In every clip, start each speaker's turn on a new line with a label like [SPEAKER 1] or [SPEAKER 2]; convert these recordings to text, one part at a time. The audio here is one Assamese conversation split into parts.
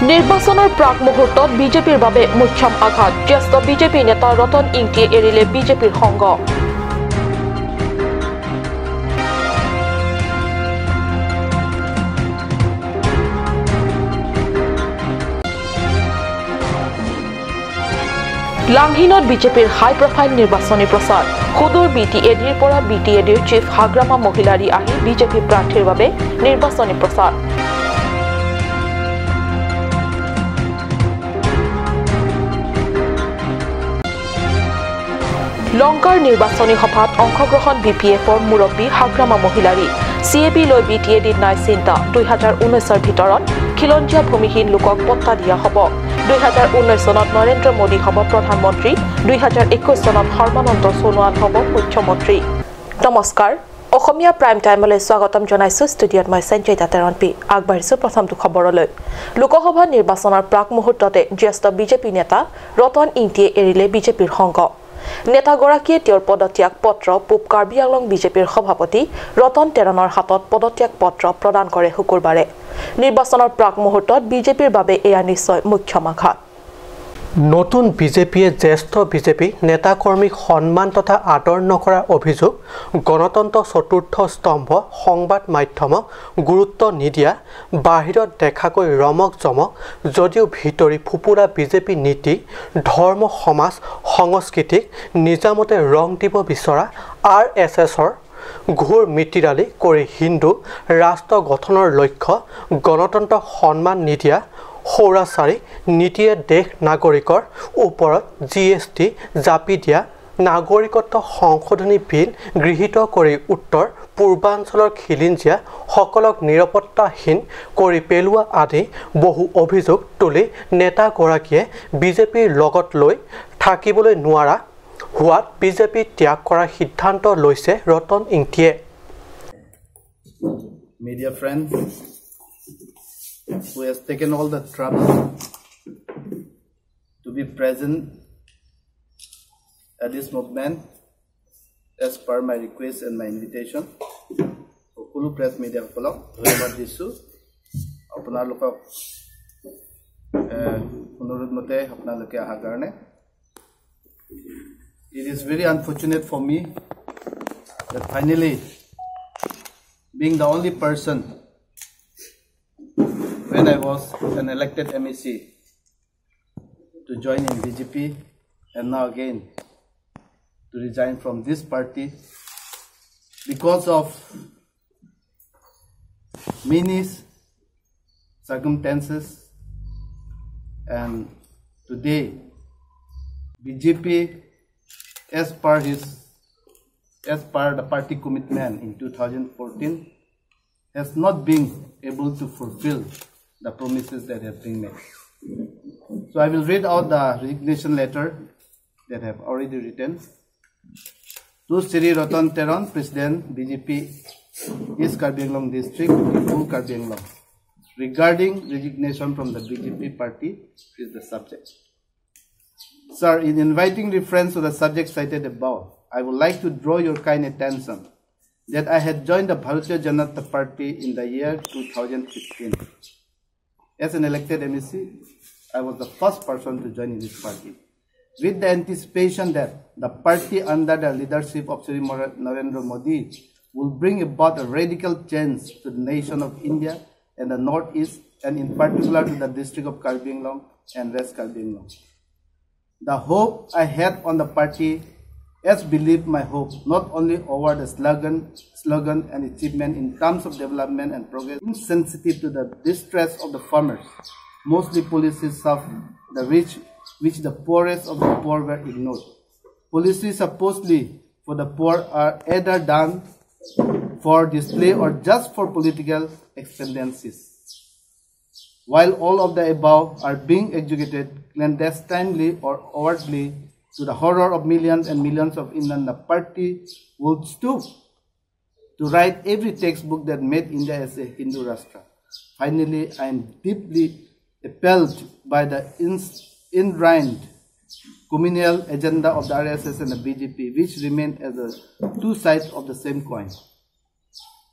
[SPEAKER 1] নিৰ্বাচনৰ প্ৰাক মুহূৰ্তত বিজেপিৰ বাবে মুখ্যম আঘাত জ্যেষ্ঠ বিজেপি নেতা ৰতন ইংতিয়ে এৰিলে বিজেপিৰ সংগ লাংহিনত বিজেপিৰ হাই প্ৰফাইল নিৰ্বাচনী প্ৰচাৰ খুদুৰ বিটিএডিৰ পৰা বিটিএডিৰ চিফ হাগ্ৰামা মহিলাৰী আহি বিজেপি প্ৰাৰ্থীৰ বাবে নিৰ্বাচনী প্ৰচাৰ লংকাৰ নিৰ্বাচনী সভাত অংশগ্ৰহণ বিপিএফৰ মুৰব্বী হাগ্ৰামা মহিলাৰী সিএবি লৈ বিটিএডিত নাই চিন্তা 2019ৰ ভিতৰত খিলঞ্জীয়া ভূমিহীন লোকক পট্টা দিয়া হ'ব 2019 চনত নৰেন্দ্ৰ মোদী হ'ব প্ৰধানমন্ত্ৰী 2021 চনত সৰ্বানন্দ সোণোৱাল হ'ব মুখ্যমন্ত্ৰী নমস্কাৰ অসমীয়া প্ৰাইম টাইমলৈ স্বাগতম জনাইছো ষ্টুডিঅত মই সঞ্জয় তাতেৰণপি আগবাঢ়িছো প্ৰথমটো খবৰলৈ লোকসভা নিৰ্বাচনৰ প্ৰাক মুহূৰ্ততে জ্যেষ্ঠ বিজেপি নেতা ৰতন ইংতিয়ে এৰিলে বিজেপিৰ সংগ নেতাগৰাকীয়ে তেওঁৰ পদত্যাগ পত্ৰ পূব কাৰ্বি আংলং বিজেপিৰ সভাপতি ৰতন তেৰণৰ হাতত পদত্যাগ পত্ৰ প্ৰদান কৰে শুকুৰবাৰে নিৰ্বাচনৰ প্ৰাক মুহূৰ্তত বিজেপিৰ বাবে এয়া নিশ্চয় মুখ্যম আঘাত
[SPEAKER 2] নতুন বিজেপিয়ে জ্যেষ্ঠ বিজেপি নেতাকৰ্মীক সন্মান তথা আদৰ নকৰাৰ অভিযোগ গণতন্ত্ৰ চতুৰ্থ স্তম্ভ সংবাদ মাধ্যমক গুৰুত্ব নিদিয়া বাহিৰত দেখাকৈ ৰমক জমক যদিও ভিতৰি ফুপুৰা বিজেপি নীতি ধৰ্ম সমাজ সংস্কৃতিক নিজামতে ৰং দিব বিচৰা RSSৰ ঘূৰ মিতিৰালি কৰি হিন্দু ৰাষ্ট্ৰ গঠনৰ লক্ষ্য গণতন্ত্ৰ সন্মান নিদিয়া সৌৰাচাৰী নীতিয়ে দেশ নাগৰিকৰ ওপৰত GST জাপি দিয়া নাগৰিকত্ব সংশোধনী বিল গৃহীত কৰি উত্তৰ পূৰ্বাঞ্চলৰ খিলিঞ্জীয়া সকলক নিৰাপত্তাহীন কৰি পেলোৱা আদি বহু অভিযোগ তুলি নেতাগৰাকীয়ে বিজেপিৰ লগত লৈ থাকিবলৈ নোৱাৰা হোৱাত বিজেপি ত্যাগ কৰাৰ সিদ্ধান্ত লৈছে Ratan ইংতিয়ে
[SPEAKER 3] Media friends who has taken all the trouble to be present at this movement as per my request and my invitation. Okulu press media follow ধন্যবাদ দিছো আপোনালোকক অনুৰোধ মতে আপোনালোকে অহাৰ কাৰণে It is very unfortunate for me that finally being the only person when I was an elected MEC to join in BJP and now again to resign from this party because of many circumstances, and today BJP as per the party commitment in 2014 has not been able to fulfill the promises that have been made. So I will read out the resignation letter that I have already written. To Sri Ratan Teron, President BJP East Karbi Anglong District, Full Karbi Anglong. Regarding resignation from the BJP party is the subject. Sir, in inviting reference to the subject cited above, I would like to draw your kind attention that I had joined the Bharatiya Janata Party in the year 2015. As an elected MEC, I was the first person to join in this party, with the anticipation that the party under the leadership of Sri Narendra Modi will bring about a radical change to the nation of India and the Northeast, and in particular to the district of Karbi Anglong and West Karbi Anglong. The hope I had on the party has believed my hope not only over the slogan and achievement in terms of development and progress, insensitive to the distress of the farmers, mostly policies of the rich, which the poorest of the poor were ignored. Policies supposedly for the poor are either done for display or just for political expediencies. While all of the above are being executed clandestinely or overtly to the horror of millions and millions of Indians, the party would stoop to write every textbook that made India as a Hindu Rashtra. Finally, I am deeply appalled by the ingrained communal agenda of the RSS and the BJP, which remain as the two sides of the same coin.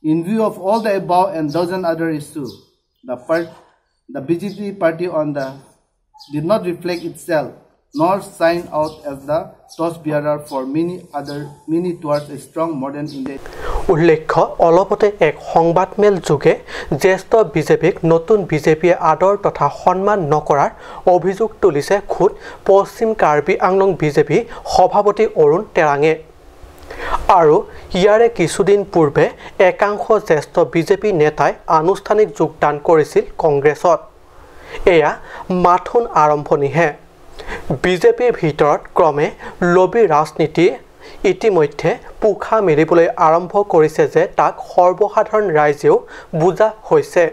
[SPEAKER 3] In view of all the above and dozen other issues, the BJP party did not reflect itself nor sign out as the torchbearer for many towards a strong modern India.
[SPEAKER 2] উল্লেখ্য অলপতে এক সংবাদমেল যোগে জ্যেষ্ঠ বিজেপিক নতুন বিজেপিয়ে আদৰ তথা সন্মান নকৰাৰ অভিযোগ তুলিছে খুদ পশ্চিম কাৰ্বি আংলং বিজেপি সভাপতি অৰুণ তেৰাঙে আৰু ইয়াৰে কিছুদিন পূৰ্বে একাংশ জ্যেষ্ঠ বিজেপি নেতাই আনুষ্ঠানিক যোগদান কৰিছিল কংগ্ৰেছত এয়া মাথোন আৰম্ভণিহে বিজেপিৰ ভিতৰত ক্ৰমে লবি ৰাজনীতি ইতিমধ্যে পুখা মেলিবলৈ আৰম্ভ কৰিছে যে তাক সৰ্বসাধাৰণ ৰাইজেও বুজা হৈছে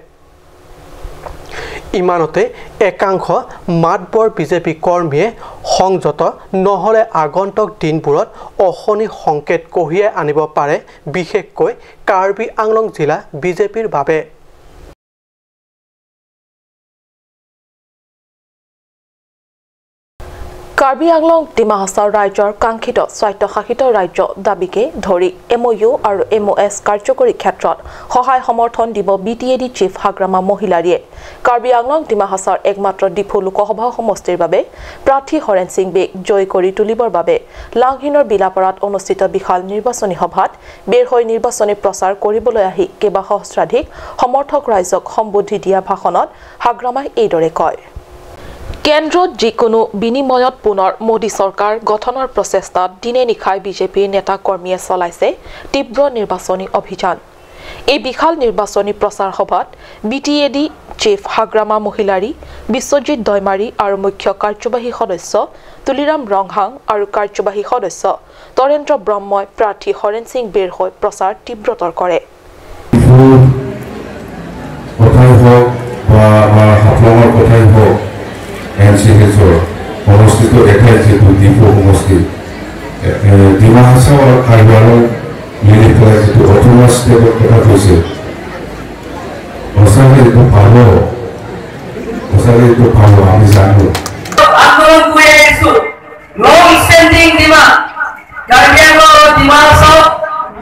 [SPEAKER 2] ইমানতে একাংশ মাতবৰ বিজেপি কৰ্মীয়ে সংযত নহলে আগন্তুক দিনবোৰত অশনি সংকেত কঢ়িয়াই আনিব পাৰে বিশেষকৈ কাৰ্বি আংলং জিলা বিজেপিৰ বাবে
[SPEAKER 1] কাৰ্বি আংলং ডিমা হাছাও ৰাজ্যৰ কাংক্ষিত স্বায়ত্তশাসিত ৰাজ্য দাবীকে ধৰি MOU আৰু MOS কাৰ্যকৰী ক্ষেত্ৰত সহায় সমৰ্থন দিব BTAD চিফ হাগ্ৰামা মহিলাৰীয়ে কাৰ্বি আংলং ডিমা হাছাওৰ একমাত্ৰ ডিফু লোকসভা সমষ্টিৰ বাবে প্ৰাৰ্থী হৰেন সিং বেগ জয় কৰি তুলিবৰ বাবে লাংহিনৰ বিলাপাৰাত অনুষ্ঠিত বিশাল নিৰ্বাচনী সভাত বেৰ হৈ নিৰ্বাচনী প্ৰচাৰ কৰিবলৈ আহি কেইবা সহস্ৰাধিক সমৰ্থক ৰাইজক সম্বোধি দিয়া ভাষণত হাগ্ৰামাই এইদৰে কয় কেন্দ্ৰত যিকোনো বিনিময়ত পুনৰ মোদী চৰকাৰ গঠনৰ প্ৰচেষ্টাত দিনে নিশাই বিজেপিৰ নেতা কৰ্মীয়ে চলাইছে তীব্ৰ নিৰ্বাচনী অভিযান এই বিশাল নিৰ্বাচনী প্ৰচাৰ সভাত BTAD চিফ হাগ্ৰামা মহিলাৰী বিশ্বজিৎ দৈমাৰী আৰু মুখ্য কাৰ্যবাহী সদস্য তুলিৰাম ৰংহাং আৰু কাৰ্যবাহী সদস্য তৰেন্দ্ৰ ব্ৰহ্মই প্ৰাৰ্থী হৰেন সিং বেৰ হৈ প্ৰচাৰ তীব্ৰতৰ কৰে
[SPEAKER 4] NCHৰ অনুষ্ঠিত এঠাই যিটো ডিপু সমষ্টি ডিমা হাছাও আৰু কাৰ্বি আংলং মিলি পেলাই যিটো অট'নমাছ ষ্টেটৰ কথা কৈছে সঁচাকৈ এইটো ভাল আমি জানো
[SPEAKER 5] আন্দোলন কৰি আহিছো লং ষ্টেণ্ডিং ডিমাণ্ড কাৰ্বি আংলং আৰু ডিমা হাছাও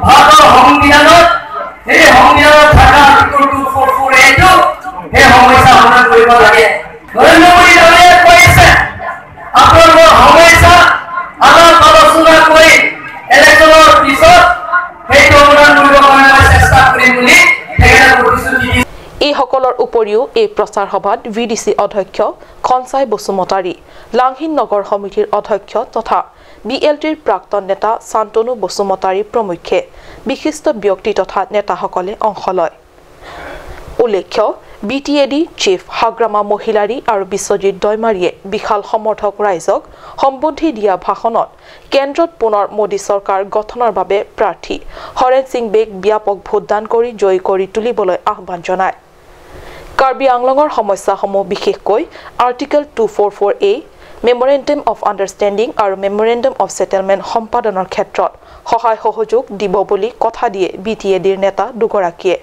[SPEAKER 5] ভাৰতৰ সংবিধানত এই সংবিধানত থকা আৰ্টিকল 244A সেই সমস্যা সমাধান কৰিব লাগে নৰেন্দ্ৰ মোদী ডাঙৰীয়াই কৈছে আপোনালোকৰ সমস্যা আমাৰ আলোচনা কৰি ইলেকশ্যনৰ পিছত সেইটো সমাধান কৰিবৰ কাৰণে চেষ্টা কৰিম বুলি তেখেতে প্ৰতিশ্ৰুতি দিছে
[SPEAKER 1] এই সকলৰ উপৰিও এই প্ৰচাৰ সভাত VDC অধ্যক্ষ খনসাই বসুমতাৰী লাংহিন নগৰ সমিতিৰ অধ্যক্ষ তথা BLTৰ প্ৰাক্তন নেতা শান্তনু বসুমতাৰী প্ৰমুখ্যে বিশিষ্ট ব্যক্তি তথা নেতাসকলে অংশ লয় উল্লেখ্য BTAD চিফ হাগ্ৰামা মহিলাৰী আৰু বিশ্বজিৎ দৈমাৰীয়ে বিশাল সমৰ্থক ৰাইজক সম্বোধি দিয়া ভাষণত কেন্দ্ৰত পুনৰ মোদী চৰকাৰ গঠনৰ বাবে প্ৰাৰ্থী হৰেন সিং বেগ ব্যাপক ভোটদান কৰি জয় কৰি তুলিবলৈ আহ্বান জনায় কাৰ্বি আংলঙৰ সমস্যাসমূহ বিশেষকৈ article 244A memorandum of understanding আৰু মেমৰেণ্ডাম অফ ছেটেলমেণ্ট সম্পাদনৰ ক্ষেত্ৰত সহায় সহযোগ দিব বুলি কথা দিয়ে BTADৰ নেতা দুগৰাকীয়ে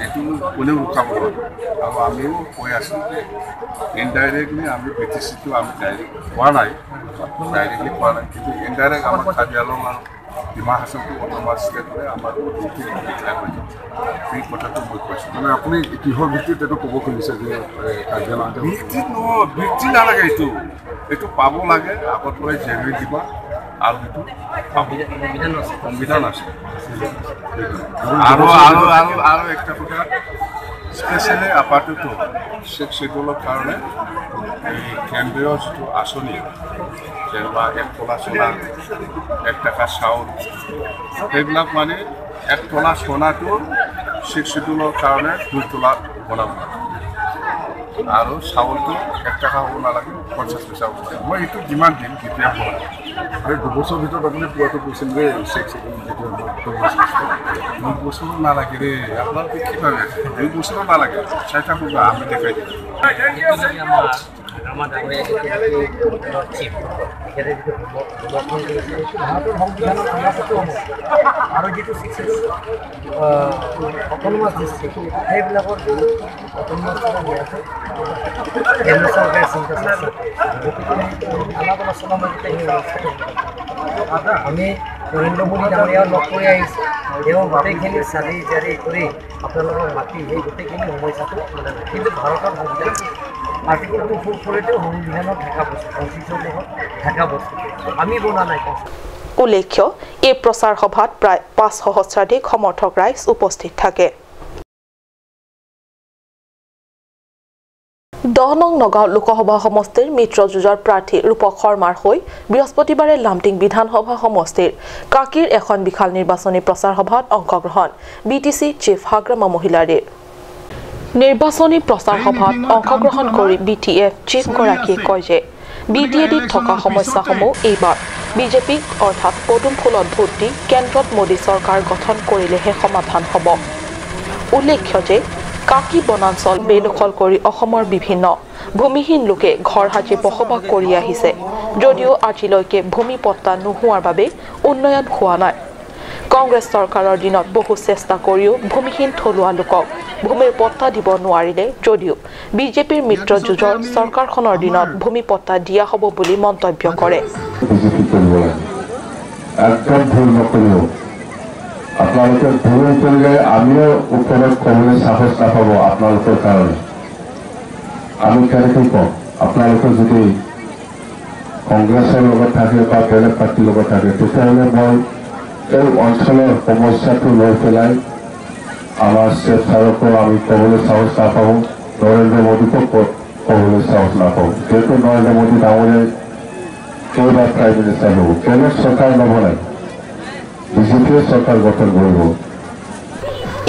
[SPEAKER 6] এইটো কোনেও ৰখাব নোৱাৰে আৰু আমিও কৈ আছোঁ ইনডাইৰেক্টলি আমি BTCটো আমি ডাইৰেক্ট কোৱা নাই কিন্তু ইনডাইৰেক্ট আমাৰ কাৰ্বি আংলং আৰু ডিমা হাছাওটো অট'নমাছ ষ্টেট হ'লে আমাৰ ডিক্লেয়াৰ হৈ যাব এই কথাটো মই কৈছোঁ
[SPEAKER 7] মানে আপুনি কিহৰ ভিত্তিত এইটো ক'ব খুজিছে যে কাৰ্বি আংলং
[SPEAKER 6] বৃত্তি নালাগে এইটো পাব লাগে আগত পৰাই জেনেৰেল দিবা আৰু এইটো সংবিধান আছে আৰু একটা কথা স্পেচিয়েলি আপাততো শেডুলৰ কাৰণে এই কেন্দ্ৰীয় যিটো আঁচনি যেনিবা 1 তোলা সোণা 1 টাকা চাউল সেইবিলাক মানে 1 তোলা সোণাটো শেডুলৰ কাৰণে 2 তোলা বনাব আৰু চাউলটো 1 টাকা হ'ব নালাগে 50 পইচা হ'ব মই এইটো যিমান দিম তেতিয়া পোৱা
[SPEAKER 7] আৰু 2 বছৰৰ ভিতৰত আপুনি পোৱাটো কৈছিল যে
[SPEAKER 6] 2 বছৰ নালাগে ৰে আপোনাৰ কি ভাবে 2 বছৰ নালাগে চাইটা পুৰা আমি দেখাই দিম
[SPEAKER 5] আমাৰ ডাঙৰীয়া চিফ একেবাৰে ভাৰতৰ সংবিধানৰ আৰু যিটো অট'নমাছ ডিষ্ট্ৰিক্ট সেইবিলাকৰ অট'নমাছ কেন্দ্ৰ চৰকাৰে চিন্তা গতিকে আলাপ আলোচনা মাজতে সেই আমি নৰেন্দ্ৰ মোদী ডাঙৰীয়াও লগ কৰি আহিছোঁ তেওঁ গোটেইখিনি চালি জাৰি কৰি আপোনালোকক মাতি সেই গোটেইখিনি সমস্যাটো কিন্তু ভাৰতৰ সংবিধান আৰ্টিকল 244 সংবিধানত থকা বস্তু কনষ্টিটিউশ্যনত থকা বস্তু আমি বনা নাই।
[SPEAKER 1] উল্লেখ্য এই প্ৰচাৰ সভাত প্ৰায় 500 সহস্ৰাধিক সমৰ্থক ৰাইজ উপস্থিত থাকে। 10 নং নগাঁও লোকসভা সমষ্টিৰ মিত্ৰ যুঁজৰ প্ৰাৰ্থী ৰূপক শৰ্মাৰ হৈ বৃহস্পতিবাৰে লামটিং বিধানসভা সমষ্টিৰ কাকিৰ এখন বিশাল নিৰ্বাচনী প্ৰচাৰ সভাত অংশগ্ৰহণ বিটিচি চিফ হাগ্ৰামা মহিলাৰীৰ। নিৰ্বাচনী প্ৰচাৰ সভাত অংশগ্ৰহণ কৰি বিটিএফ চিফগৰাকীয়ে কয় যে বিটিএডিত থকা সমস্যাসমূহ এইবাৰ বিজেপিক অৰ্থাৎ পদুম ফুলত ভোট দি কেন্দ্ৰত মোদী চৰকাৰ গঠন কৰিলেহে সমাধান হ'ব। উল্লেখ্য যে কাকি বনাঞ্চল বেদখল কৰি অসমৰ বিভিন্ন ভূমিহীন লোকে ঘৰ সাজি বসবাস কৰি আহিছে যদিও আজিলৈকে ভূমি পট্টা নোহোৱাৰ বাবে উন্নয়ন হোৱা নাই। কংগ্ৰেছ চৰকাৰৰ দিনত বহু চেষ্টা কৰিও ভূমিহীন থলুৱা লোকক ভূমিৰ পট্টা দিব নোৱাৰিলে যদিও বিজেপিৰ মিত্ৰ যুঁজৰ চৰকাৰখনৰ দিনত ভূমি পট্টা দিয়া হ'ব বুলি মন্তব্য কৰে।
[SPEAKER 4] আপোনালোকে ভুল কৰিলে আমিও ওপৰত ক'বলৈ সাহস নাপাব আপোনালোকৰ কাৰণে। আমি কেনেকৈ কম আপোনালোকে যদি কংগ্ৰেছৰ লগত থাকে বা বেলেগ পাৰ্টিৰ লগত থাকে তেতিয়াহ'লে মই এই অঞ্চলৰ সমস্যাটো লৈ পেলাই আমাৰ চিফ ছাৰকো আমি ক'বলৈ সাহস নাপাওঁ, নৰেন্দ্ৰ মোদীকো ক'বলৈ সাহস নাপাওঁ। যিহেতু নৰেন্দ্ৰ মোদী ডাঙৰীয়াই কেইবাৰ প্ৰাইম মিনিষ্টাৰ হ'ব, কেৱল চৰকাৰ নবনায় বিজেপিয়ে চৰকাৰ গঠন কৰিব।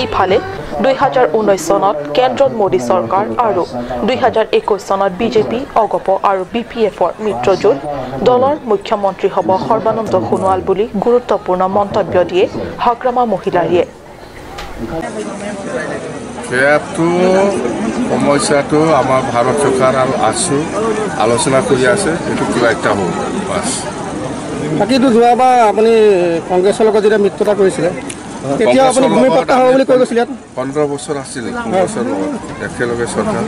[SPEAKER 1] ইফালে 2019 চনত কেন্দ্ৰত মোদী চৰকাৰ আৰু 2021 চনত বিজেপি অগপ আৰু বিপিএফৰ মিত্ৰজোঁট দলৰ মুখ্যমন্ত্ৰী হ'ব সৰ্বানন্দ সোণোৱাল বুলি গুৰুত্বপূৰ্ণ মন্তব্য দিয়ে হাগ্ৰামা মহিলাৰীয়ে।
[SPEAKER 6] সমস্যাটো আমাৰ ভাৰত চৰকাৰ আৰু আছো আলোচনা কৰি আছে, এইটো কিবা এটা হ'ব বাছ।
[SPEAKER 2] বাকীটো যোৱাবাৰ আপুনি কংগ্ৰেছৰ লগত যেতিয়া মিত্ৰতা কৰিছিলে তেতিয়া আপুনি ভূমি পট্টা হ'ব বুলি কৈ গৈছিলে।
[SPEAKER 6] 15 বছৰ আছিল কংগ্ৰেছৰ লগত একেলগে চৰকাৰ,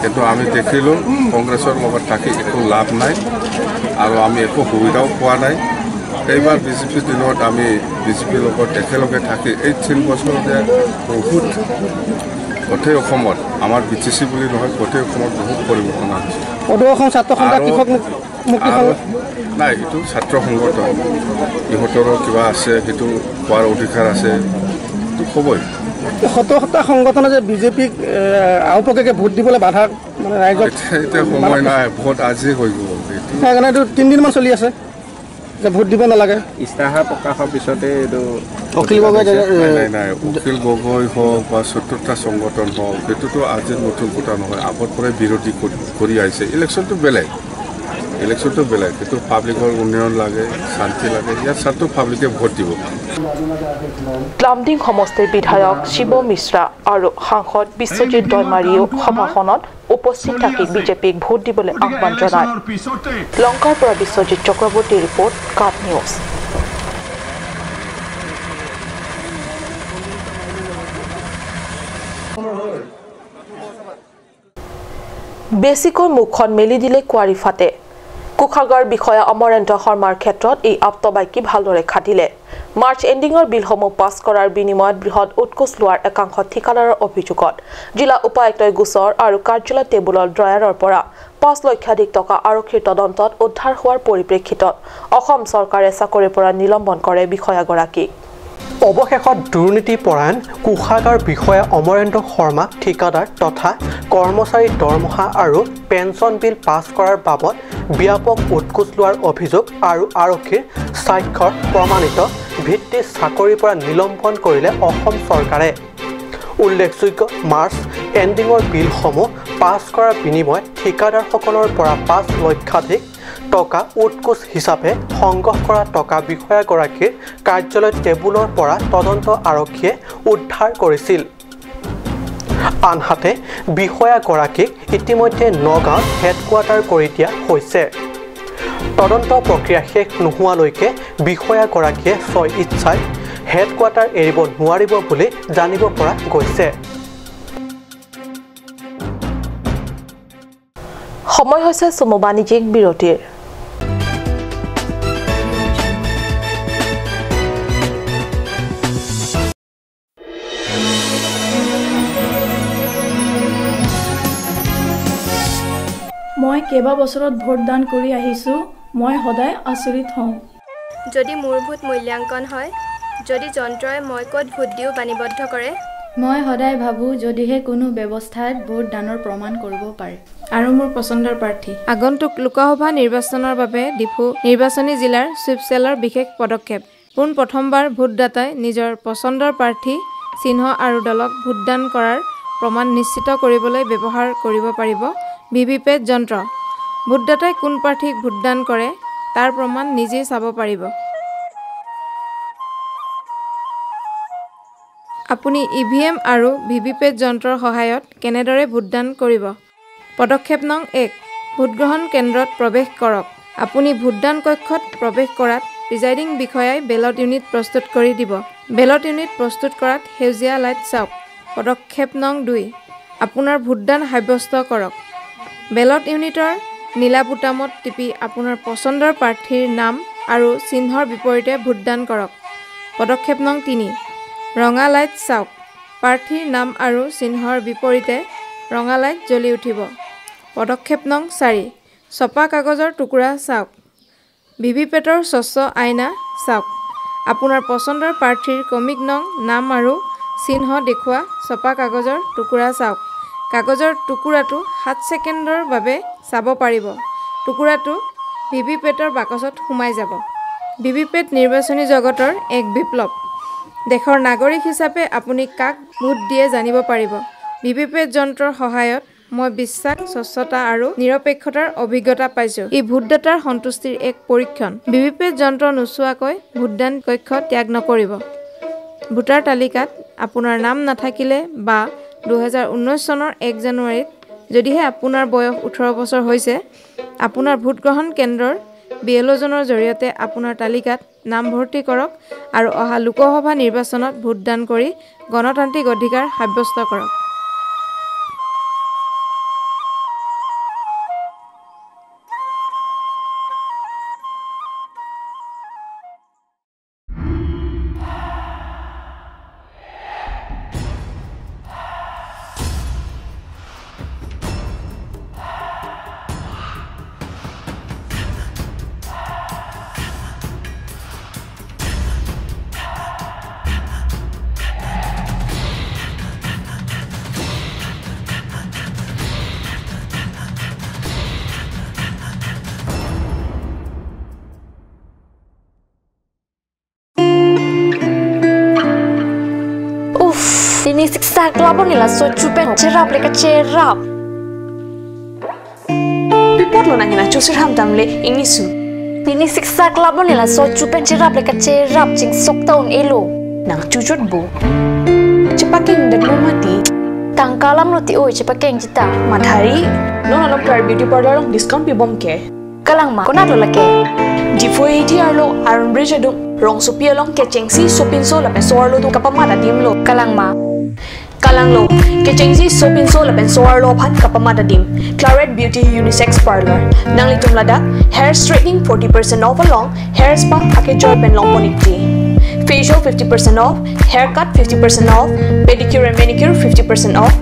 [SPEAKER 6] কিন্তু আমি দেখিলোঁ কংগ্ৰেছৰ লগত থাকি একো লাভ নাই আৰু আমি একো সুবিধাও পোৱা নাই। এইবাৰ বিজেপিৰ দিনত আমি বিজেপিৰ লগত একেলগে থাকি এই 3 বছৰতে বহুত গোটেই অসমত আমাৰ বিটিচি বুলি নহয় গোটেই অসমত বহুত পৰিৱৰ্তন আহিছে। নাই এইটো ছাত্ৰ সংগঠন ইহঁতৰো কিবা আছে, সেইটো কোৱাৰ অধিকাৰ আছে, এইটো ক'বই।
[SPEAKER 2] 70টা সংগঠনে যে বিজেপিক আওপকীয়াকৈ ভোট দিবলৈ বাধা মানে ৰাইজক
[SPEAKER 6] এতিয়া সময় নাই, ভোট আজি হৈ গ'ল।
[SPEAKER 2] সেইকাৰণে এইটো 3 দিনমান চলি আছে যে ভোট দিব নালাগে।
[SPEAKER 8] ইস্তাহাৰ প্ৰকাশৰ পিছতে এইটো
[SPEAKER 2] অখিল গগৈ
[SPEAKER 6] নাই অখিল গগৈ হওক বা 70টা সংগঠন হওক সেইটোতো আজি নতুন কথা নহয়, আগৰ পৰাই বিৰোধী কৰি আহিছে। ইলেকশ্যনটো বেলেগ, সেইটো পাব্লিকৰ উন্নয়ন লাগে, শান্তি লাগে, ইয়াত চাৰটো পাব্লিকে ভোট দিব।
[SPEAKER 1] লামডিং সমষ্টিৰ বিধায়ক শিৱ মিশ্ৰা আৰু সাংসদ বিশ্বজিৎ দৈমাৰীয়েও সভাখনত উপস্থিত থাকি বিজেপিক ভোট দিবলৈ আহ্বান জনায়। লংকাৰ পৰা বিশ্বজিৎ চক্ৰৱৰ্তীৰ ৰিপৰ্ট, কাট নিউজ। বেছিকৈ মুখখন মেলি দিলে কুঁৱাৰী ফাটে। কোষাগাৰ বিষয়া অমৰেন্দ্ৰ শৰ্মাৰ ক্ষেত্ৰত এই আপ্তবাক্যি ভালদৰে খাটিলে। মাৰ্চ এণ্ডিঙৰ বিলসমূহ পাছ কৰাৰ বিনিময়ত বৃহৎ উৎকোচ লোৱাৰ একাংশ ঠিকাদাৰৰ অভিযোগত জিলা উপায়ুক্তই গোচৰ আৰু কাৰ্যালয় টেবুলৰ ড্ৰয়াৰৰ পৰা 5 লক্ষাধিক টকা আৰক্ষীৰ তদন্তত উদ্ধাৰ হোৱাৰ পৰিপ্ৰেক্ষিতত অসম চৰকাৰে চাকৰিৰ পৰা নিলম্বন কৰে বিষয়াগৰাকীক।
[SPEAKER 2] অৱশেষত দুৰ্নীতিপৰায়ণ কোষাগাৰ বিষয়া অমৰেন্দ্ৰ শৰ্মাক ঠিকাদাৰ তথা কৰ্মচাৰীৰ দৰমহা আৰু পেঞ্চন বিল পাছ কৰাৰ বাবদ ব্যাপক উৎকোচ লোৱাৰ অভিযোগ আৰু আৰক্ষীৰ স্বাক্ষৰ প্ৰমাণিত ভিত্তিত চাকৰিৰ পৰা নিলম্বন কৰিলে অসম চৰকাৰে। উল্লেখযোগ্য মাৰ্চ এণ্ডিঙৰ বিলসমূহ পাছ কৰাৰ বিনিময়ত ঠিকাদাৰসকলৰ পৰা 5 লক্ষাধিক টকা উৎকোচ হিচাপে সংগ্ৰহ কৰা টকা বিষয়াগৰাকীৰ কাৰ্যালয় টেবুলৰ পৰা তদন্ত আৰক্ষীয়ে উদ্ধাৰ কৰিছিল। আনহাতে বিষয়াগৰাকীক ইতিমধ্যে নগাঁৱত হেডকোৱাৰ্টাৰ কৰি দিয়া হৈছে। তদন্ত প্ৰক্ৰিয়া শেষ নোহোৱালৈকে বিষয়াগৰাকীয়ে স্ব-ইচ্ছাই হেডকোৱাৰ্টাৰ এৰিব নোৱাৰিব বুলি জানিব পৰা গৈছে। সময় হৈছে চমু বাণিজ্যিক বিৰতিৰ।
[SPEAKER 9] কেইবা বছৰত ভোট দান কৰি আহিছোঁ মই সদায় আচৰিত হওঁ
[SPEAKER 10] যদি মোৰ ভোট মূল্যাংকন হয় যদি যন্ত্ৰই মই ক'ত ভোট দিওঁ বাণীবদ্ধ কৰে
[SPEAKER 9] মই সদায় ভাবোঁ যদিহে কোনো ব্যৱস্থাত ভোট দানৰ প্ৰমাণ কৰিব পাৰে আৰু মোৰ পচন্দৰ প্ৰাৰ্থী
[SPEAKER 11] আগন্তুক লোকসভা নিৰ্বাচনৰ বাবে ডিফু নিৰ্বাচনী জিলাৰ চুইপ চেলৰ বিশেষ পদক্ষেপ পোন প্ৰথমবাৰ ভোটদাতাই নিজৰ পচন্দৰ প্ৰাৰ্থী চিহ্ন আৰু দলক ভোটদান কৰাৰ প্ৰমাণ নিশ্চিত কৰিবলৈ ব্যৱহাৰ কৰিব পাৰিব ভিভিপেট যন্ত্ৰ ভোটদাতাই কোন প্ৰাৰ্থীক ভোটদান কৰে তাৰ প্ৰমাণ নিজেই চাব পাৰিব আপুনি ইভিএম আৰু ভিভিপেট যন্ত্ৰৰ সহায়ত কেনেদৰে ভোটদান কৰিব পদক্ষেপ নং 1 ভোটগ্ৰহণ কেন্দ্ৰত প্ৰৱেশ কৰক আপুনি ভোটদান কক্ষত প্ৰৱেশ কৰাত প্ৰিজাইডিং বিষয়াই বেলট ইউনিট প্ৰস্তুত কৰি দিব বেলট ইউনিট প্ৰস্তুত কৰাত সেউজীয়া লাইট চাওক পদক্ষেপ নং 2 আপোনাৰ ভোটদান সাব্যস্ত কৰক বেলট ইউনিটৰ নীলা বুটামত টিপি আপোনাৰ পচন্দৰ প্ৰাৰ্থীৰ নাম আৰু চিহ্নৰ বিপৰীতে ভোটদান কৰক পদক্ষেপ নং 3 ৰঙা লাইট চাওক প্ৰাৰ্থীৰ নাম আৰু চিহ্নৰ বিপৰীতে ৰঙা লাইট জ্বলি উঠিব পদক্ষেপ নং 4 ছপা কাগজৰ টুকুৰা চাওক ভিভিপেটৰ স্বচ্ছ আইনা চাওক আপোনাৰ পচন্দৰ প্ৰাৰ্থীৰ ক্ৰমিক নং নাম আৰু চিহ্ন দেখুওৱা ছপা কাগজৰ টুকুৰা চাওক কাগজৰ টুকুৰাটো 7 ছেকেণ্ডৰ বাবে চাব পাৰিব টুকুৰাটো ভিভিপেটৰ বাকচত সোমাই যাব ভিভিপেট নিৰ্বাচনী জগতৰ এক বিপ্লৱ দেশৰ নাগৰিক হিচাপে আপুনি কাক ভোট দিয়ে জানিব পাৰিব ভিভিপেট যন্ত্ৰৰ সহায়ত মই বিশ্বাস স্বচ্ছতা আৰু নিৰপেক্ষতাৰ অভিজ্ঞতা পাইছোঁ ই ভোটদাতাৰ সন্তুষ্টিৰ এক পৰীক্ষণ ভিভিপেট যন্ত্ৰ নোচোৱাকৈ ভোটদান কক্ষ ত্যাগ নকৰিব ভোটাৰ তালিকাত আপোনাৰ নাম নাথাকিলে বা 2019 চনৰ 1 জানুৱাৰীত যদিহে আপোনাৰ বয়স 18 বছৰ হৈছে আপোনাৰ ভোটগ্ৰহণ কেন্দ্ৰৰ বিএলঅ'জনৰ জৰিয়তে আপোনাৰ তালিকাত নাম ভৰ্তি কৰক আৰু অহা লোকসভা নিৰ্বাচনত ভোটদান কৰি গণতান্ত্ৰিক অধিকাৰ সাব্যস্ত কৰক
[SPEAKER 12] Ini siksa kelabon nila so cupen cerap leka cerap.
[SPEAKER 1] Pipot lo nangina cusir ham tamle ini su.
[SPEAKER 12] Ini siksa kelabon nila so cupen cerap leka cerap cing sok tahun elo.
[SPEAKER 1] Nang cucut bu. Cepakeng dan lo mati.
[SPEAKER 12] Tangkalam lo ti oi cepakeng cita.
[SPEAKER 1] Madhari, lo nalom Claire Beauty Parlor long discount pi bom ke.
[SPEAKER 12] Kalang ma, kona lo lake.
[SPEAKER 1] Di foi ti arlo Iron Bridge adung rong supia long ke cengsi sopin so lapen so arlo tu kapamada dim lo.
[SPEAKER 12] Kalang ma.
[SPEAKER 1] Kalang lo, kecengsi sopin so lapen soar lo phan kapamada dim. Claret Beauty Unisex Parlor. Nang litum lada, hair straightening 40% off along, hair spa ake joy ben long ponikti. Facial 50% off, haircut 50% off, pedicure and manicure 50% off,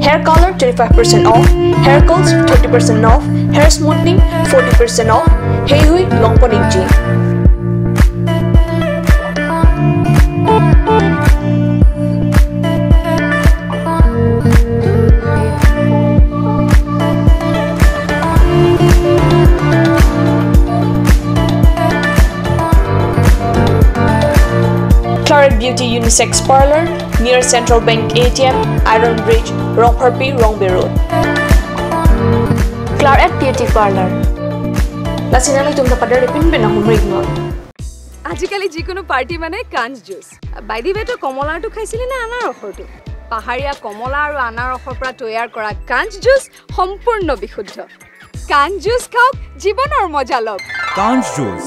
[SPEAKER 1] hair color 25% off, hair curls 30% off, hair smoothing 40% off. Hey hui long ponikti. Claret Beauty Unisex Parlor near Central Bank ATM, Iron Bridge, Rongparpi, Rongbe Road.
[SPEAKER 12] Claret Beauty Parlor.
[SPEAKER 1] Lasinali tum dapat dari pin ben ahum ignore.
[SPEAKER 13] আজিকালি যিকোনো পাৰ্টি মানে কাঞ্জ জুচ বাইদি বেটো কমলাটো খাইছিলি না আনাৰ ৰসটো পাহাৰীয়া কমলা আৰু আনাৰ ৰসৰ পৰা তৈয়াৰ কৰা কাঞ্জ জুচ সম্পূৰ্ণ বিশুদ্ধ কাঞ্জ জুচ খাওক জীৱনৰ মজা লওক
[SPEAKER 14] কাঞ্জ জুচ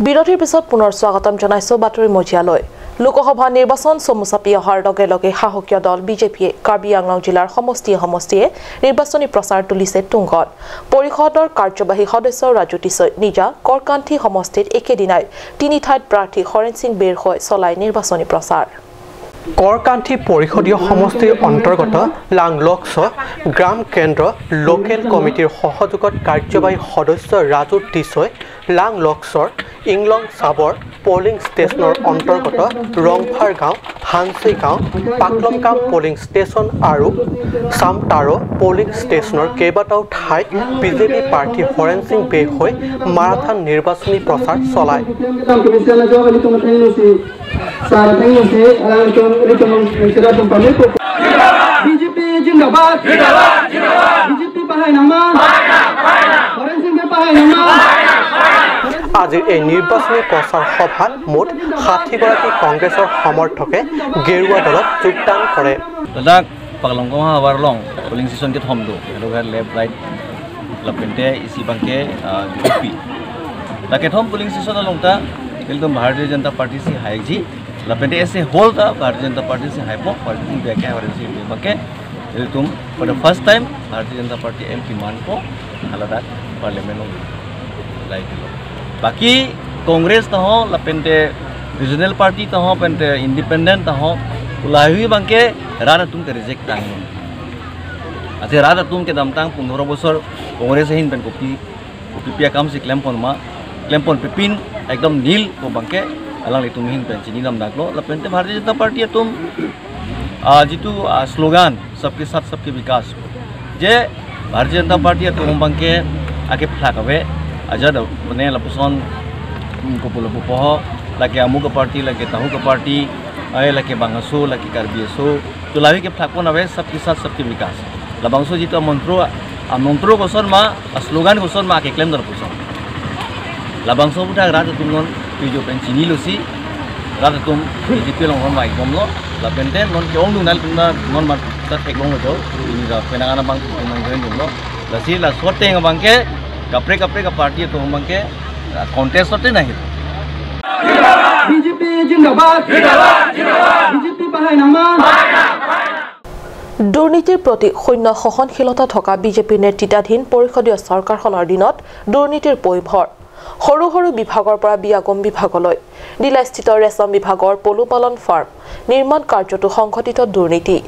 [SPEAKER 1] বিৰতিৰ পিছত পুনৰ স্বাগতম জনাইছো বাতৰি মজিয়ালৈ লোকসভা নিৰ্বাচন চমুচাপি অহাৰ লগে লগে সাহসীয় দল বিজেপিয়ে কাৰ্বি আংলং জিলাৰ সমষ্টিয়ে নিৰ্বাচনী প্ৰচাৰ তুলিছে তুংগত পৰিষদৰ কাৰ্যবাহী সদস্য ৰাজু টিছৈ নিজা কৰকান্থি সমষ্টিত একেদিনাই তিনি ঠাইত প্ৰাৰ্থী হৰেণ সিং বেৰ হৈ চলাই নিৰ্বাচনী প্ৰচাৰ
[SPEAKER 2] करकांठी परिषदीय समष्टिर अंतर्गत लांगलक्स ग्राम केन्द्र लोकेल कमिटिर सहयोगत कार्यवाही सदस्य राजू टिसय लांगलक्सर इंगलंग साबर पोलिंग स्टेशनर अंतर्गत रंगफार गाँव हांसी गाँव पाकलमकाम पोलिंग स्टेशन और सामतारो पोलिंग स्टेशनर केबाटाओ ठाईत बीजेपी प्रार्थी हरेन सिंह बेहय माराथन निर्वाचनी प्रचार चलाय
[SPEAKER 14] बीजेपी जिंदाबाद बीजेपी बाहायनामा हरेन सिंह बाहायनामा
[SPEAKER 2] আজিৰ এই নিৰ্বাচনী প্ৰচাৰ সভাত মুঠ ৬০ গৰাকী কংগ্ৰেছৰ সমৰ্থকে গেৰুৱা দলত যোগদান কৰে।
[SPEAKER 15] দাদা পাকলংকম হাবাৰলং পোলিং স্টেশন কে থমদো হেলোগাৰ left right লপেন্টে EC Banke UP लाके थम पोलिंग स्टेशन लंगता एकदम भारतीय जनता पार्टी से हाईजी लपेंटे ऐसे होल था भारतीय जनता पार्टी से हाइपो पार्टी व्याख्या हो रही है बाके तुम for the first time Bharatiya Janata party MP मान को अलग पार्लियामेंट लाइक बाकी कांग्रेस तह लपेंटे रीजनल पार्टी तह पेंटे इंडिपेंडेंट तह उलाही बांके राना तुम के रिजेक्ट तांग आज राना तुम के दमतांग 15 बছর कांग्रेस हिन पेन कॉपी पिया काम से क्लेम्पन पिपिन एकदम नील को बांके अलग तुम हिन पेन चिनी दम दागलो लपेंटे भारतीय जनता पार्टी तुम जितु स्लोगान सबके साथ सबके विकास जे भारतीय जनता पार्टी तुम बांके आगे फ्लाकवे आजाद मने लपसन को बोलो पह लगे अमुक पार्टी लगे ताहु का पार्टी आए लगे बांगसो लगे कार्बियसो तो लावी के फ्लाको नवे सबके साथ सबके विकास लबांगसो जितो मंत्रो गोसन मा स्लोगान गोसन मा के क्लेम दर पोसन लबांगसो बुटा रात तुम नन पिजो पेन चिनी लसी रात तुम बीजेपी लंगन माइ गमलो लपेंटे नन के ओंग नाल तुम नन मा ता थेकलों जो इनि रा पेनागाना बांग तुम गन गमलो लसी ला सोटे बांके कपड़े का पार्टी तो हम के कॉन्टेस्ट होते नहीं
[SPEAKER 14] बीजेपी जिंदाबाद बीजेपी बाहायनामा
[SPEAKER 1] দুৰ্নীতিৰ প্ৰতি শূন্য সহনশীলতা থকা বিজেপি নেতৃত্বাধীন পৰিষদীয় চৰকাৰখনৰ দিনত দুৰ্নীতিৰ পৈভৰ সৰু সৰু বিভাগৰ পৰা বিয়াগম বিভাগলৈ দিলাস্থিত ৰেশম বিভাগৰ পলুপালন ফাৰ্ম নিৰ্মাণ কাৰ্যটো সংঘটিত দুৰ্নীতি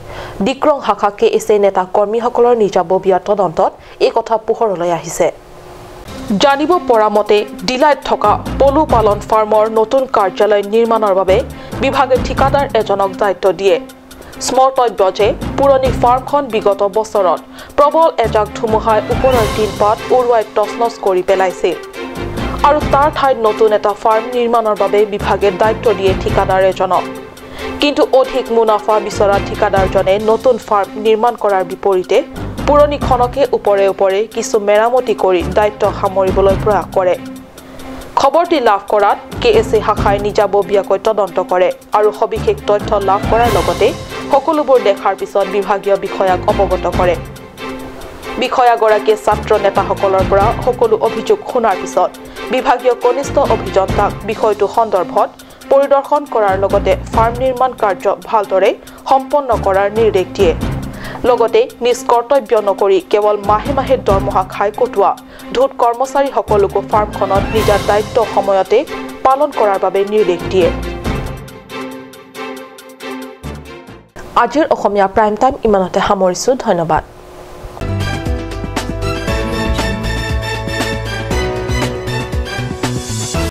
[SPEAKER 1] ডিক্ৰং শাখা কেএছএ নেতা কৰ্মীসকলৰ নিজাববীয়া তদন্তত এই কথা পোহৰলৈ আহিছে জানিব পৰা মতে ডিলাইত থকা পলুপালন ফাৰ্মৰ নতুন কাৰ্যালয় নিৰ্মাণৰ বাবে বিভাগে ঠিকাদাৰ এজনক দায়িত্ব দিয়ে স্মৰ্তব্য যে পুৰণি ফাৰ্মখন বিগত বছৰত প্ৰবল এজাক ধুমুহাই ওপৰৰ টিনপাত উৰুৱাই তছনছ কৰি পেলাইছিল আৰু তাৰ ঠাইত নতুন এটা ফাৰ্ম নিৰ্মাণৰ বাবে বিভাগে দায়িত্ব দিয়ে ঠিকাদাৰ এজনক কিন্তু অধিক মুনাফা বিচৰা ঠিকাদাৰজনে নতুন ফাৰ্ম নিৰ্মাণ কৰাৰ বিপৰীতে পুৰণিখনকে ওপৰে কিছু মেৰামতি কৰি দায়িত্ব সামৰিবলৈ প্ৰয়াস কৰে খবৰটি লাভ কৰাত কেএছএ শাখাই নিজাববীয়াকৈ তদন্ত কৰে আৰু সবিশেষ তথ্য লাভ কৰাৰ লগতে সকলোবোৰ দেখাৰ পিছত বিভাগীয় বিষয়াক অৱগত কৰে বিষয়াগৰাকীয়ে ছাত্ৰ নেতাসকলৰ পৰা সকলো অভিযোগ শুনাৰ পিছত বিভাগীয় কনিষ্ঠ অভিযন্তাক বিষয়টো সন্দৰ্ভত পৰিদৰ্শন কৰাৰ লগতে ফাৰ্ম নিৰ্মাণ কাৰ্য ভালদৰে সম্পন্ন কৰাৰ নিৰ্দেশ দিয়ে লগতে নিজ কৰ্তব্য নকৰি কেৱল মাহে মাহে দৰমহা খাই কটোৱা ধুত কৰ্মচাৰীসকলকো ফাৰ্মখনত নিজৰ দায়িত্ব সময়তে পালন কৰাৰ বাবে নিৰ্দেশ দিয়ে আজিৰ অসমীয়া প্ৰাইম টাইম ইমানতে সামৰিছো ধন্যবাদ